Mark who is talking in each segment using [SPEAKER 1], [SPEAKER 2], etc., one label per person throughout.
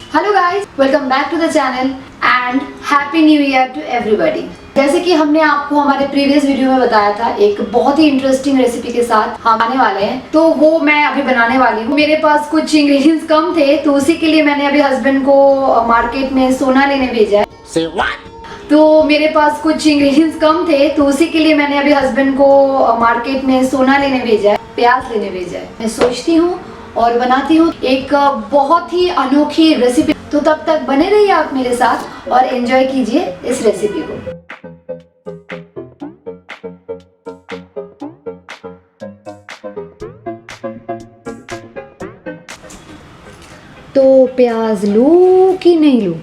[SPEAKER 1] Hello guys, welcome back to the channel and happy new year to everybody. जैसे कि हमने आपको हमारे प्रीवियस वीडियो में बताया था, एक बहुत ही इंटरेस्टिंग रेसिपी के साथ हम आने वाले हैं, तो वो मैं अभी बनाने वाली हूँ। मेरे पास कुछ इंग्रेडिएंट्स कम थे, तो उसी के लिए मैंने अभी हस्बैंड को मार्केट में सोना लेने भेजा है। तो मेरे पास कुछ इंग्रेडिएंट्स कम थे, तो उसी के लिए मैंने अभी हस्बैंड को मार्केट में सोना लेने भेजा है, प्याज लेने भेजा है। मैं सोचती हूँ और बनाती हूँ एक बहुत ही अनोखी रेसिपी। तो तब तक बने रहिए आप मेरे साथ और एंजॉय कीजिए इस रेसिपी को। तो प्याज लूं कि नहीं लूं?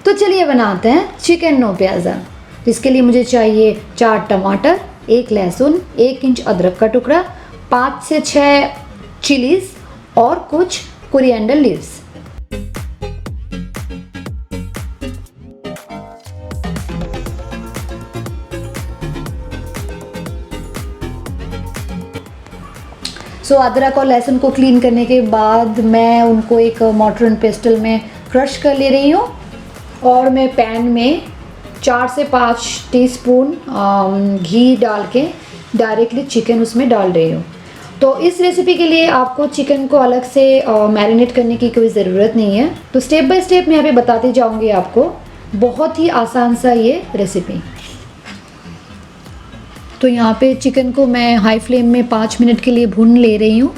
[SPEAKER 1] तो चलिए बनाते हैं चिकन नो प्याज़ा। इसके लिए मुझे चाहिए 4 टमाटर, 1 लहसुन, 1 इंच अदरक का टुकड़ा, 5 से 6 चिलीज और कुछ कोरिएंडर लीव्स। अदरक और लहसुन को क्लीन करने के बाद मैं उनको एक मोर्टार एंड पेस्टल में क्रश कर ले रही हूँ और मैं पैन में 4 से 5 टीस्पून घी डाल के डायरेक्टली चिकन उसमें डाल रही हूँ। तो इस रेसिपी के लिए आपको चिकन को अलग से मैरिनेट करने की कोई ज़रूरत नहीं है। तो स्टेप बाय स्टेप मैं अभी बताती जाऊँगी आपको, बहुत ही आसान सा ये रेसिपी। तो यहाँ पे चिकन को मैं हाई फ्लेम में 5 मिनट के लिए भून ले रही हूँ।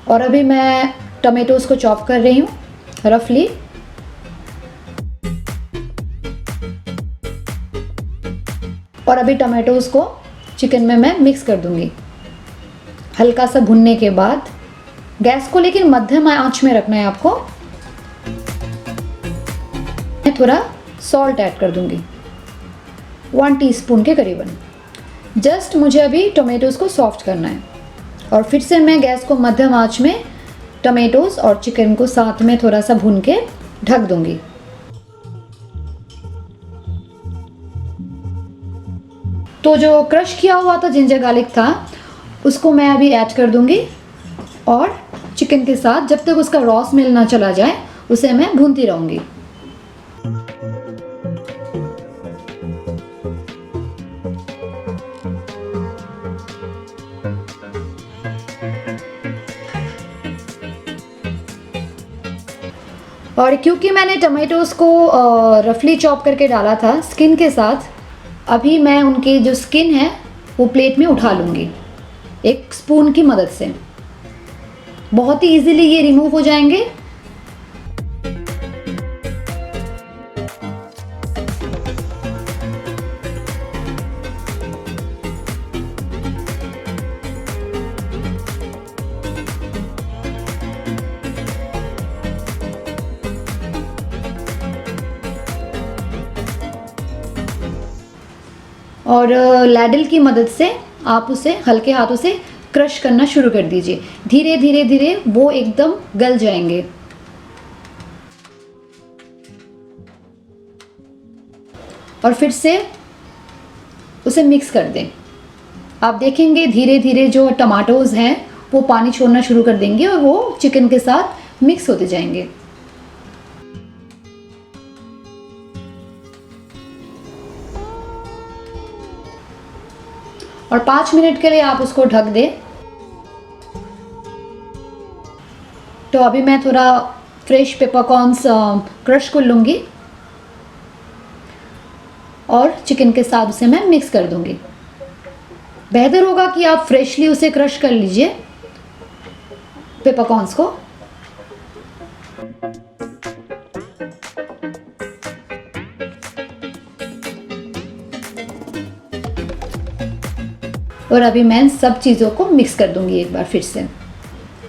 [SPEAKER 1] और अभी मैं टमेटोज को चॉप कर रही हूँ रफली। और अभी टमाटोज को चिकन में मैं मिक्स कर दूंगी। हल्का सा भुनने के बाद गैस को लेकिन मध्यम आंच में रखना है आपको। मैं थोड़ा सॉल्ट ऐड कर दूंगी, 1 टीस्पून के करीबन। जस्ट मुझे अभी टमाटोज को सॉफ्ट करना है और फिर से मैं गैस को मध्यम आंच में टमाटोज और चिकन को साथ में थोड़ा सा भून के ढक दूंगी। तो जो क्रश किया हुआ था जिंजर गार्लिक था, उसको मैं अभी ऐड कर दूंगी और चिकन के साथ जब तक उसका रॉ स्मेल ना चला जाए उसे मैं भूनती रहूंगी। और क्योंकि मैंने टमाटोज को रफली चॉप करके डाला था स्किन के साथ, अभी मैं उनके जो स्किन है वो प्लेट में उठा लूँगी एक स्पून की मदद से। बहुत ही इजीली ये रिमूव हो जाएंगे। और लैडल की मदद से आप उसे हल्के हाथों से क्रश करना शुरू कर दीजिए। धीरे धीरे धीरे वो एकदम गल जाएंगे। और फिर से उसे मिक्स कर दें। आप देखेंगे धीरे धीरे जो टमाटोज हैं वो पानी छोड़ना शुरू कर देंगे और वो चिकन के साथ मिक्स होते जाएंगे। और 5 मिनट के लिए आप उसको ढक दें। तो अभी मैं थोड़ा फ्रेश पेपरकॉर्न्स क्रश कर लूँगी और चिकन के साथ उसे मैं मिक्स कर दूँगी। बेहतर होगा कि आप फ्रेशली उसे क्रश कर लीजिए पेपरकॉर्न्स को। और अभी मैं सब चीज़ों को मिक्स कर दूंगी एक बार फिर से।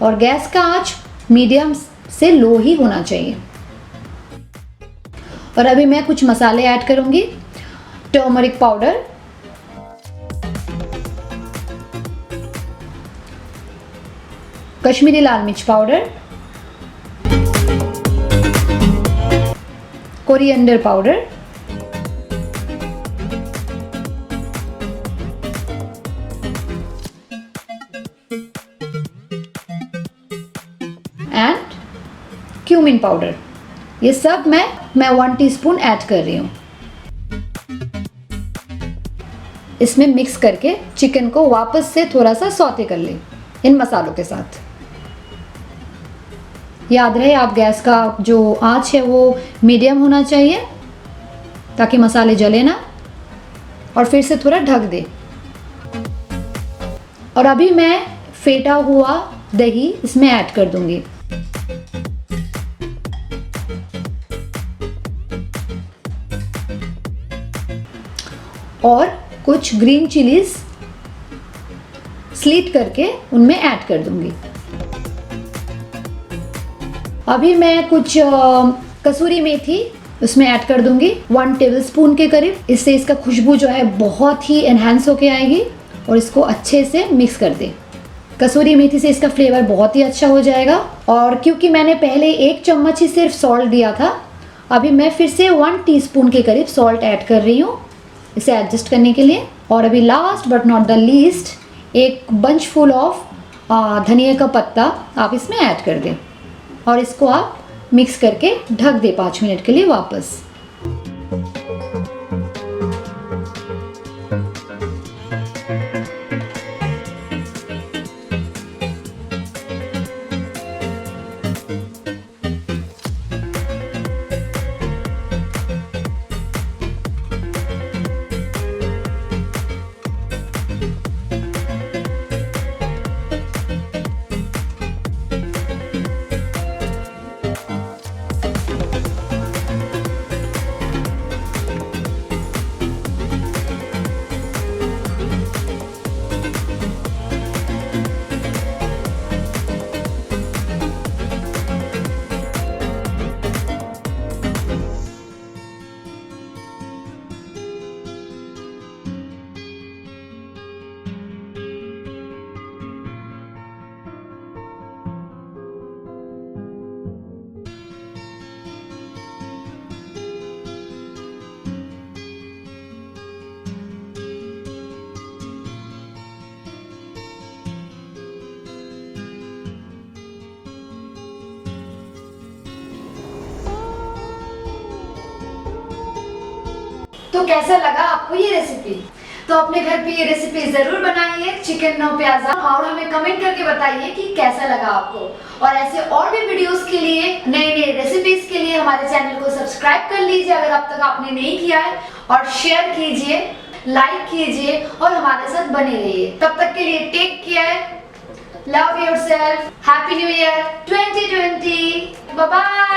[SPEAKER 1] और गैस का आंच मीडियम से लो ही होना चाहिए। और अभी मैं कुछ मसाले ऐड करूंगी। टर्मरिक पाउडर, कश्मीरी लाल मिर्च powder, coriander powder, cumin powder, ये सब मैं 1 टीस्पून ऐड कर रही हूँ। इसमें मिक्स करके चिकन को वापस से थोड़ा सा सौते कर लें इन मसालों के साथ। याद रहे आप गैस का जो आंच है वो मीडियम होना चाहिए ताकि मसाले जले ना, और फिर से थोड़ा ढक दे। और अभी मैं फेटा हुआ दही इसमें ऐड कर दूंगी। और कुछ ग्रीन चिलीज स्लीट करके उनमें ऐड कर दूंगी। अभी मैं कुछ कसूरी मेथी उसमें ऐड कर दूंगी 1 टेबलस्पून के करीब। इससे इसका खुशबू जो है बहुत ही एनहांस होके आएगी और इसको अच्छे से मिक्स कर दे। कसूरी मेथी से इसका फ्लेवर बहुत ही अच्छा हो जाएगा। और क्योंकि मैंने पहले 1 चम्मच ही सिर्फ सॉल्ट दिया था, अभी मैं फिर से 1 टीस्पून के करीब सॉल्ट ऐड कर रही हूँ इसे एडजस्ट करने के लिए। और अभी last but not the least एक बंच फुल ऑफ धनिया का पत्ता आप इसमें ऐड कर दें और इसको आप मिक्स करके ढक दे 5 मिनट के लिए वापस। तो कैसा लगा आपको ये रेसिपी? तो अपने घर पे ये रेसिपी जरूर बनाइए, चिकन नो प्याजा, और हमें कमेंट करके बताइए कि कैसा लगा आपको। और ऐसे और भी वीडियोस के लिए, नए नए रेसिपीज के लिए हमारे चैनल को सब्सक्राइब कर लीजिए अगर अब तक आपने नहीं किया है, और शेयर कीजिए, लाइक कीजिए और हमारे साथ बने रहिए। तब तक के लिए take care, love yourself, happy new year 2020, bye bye.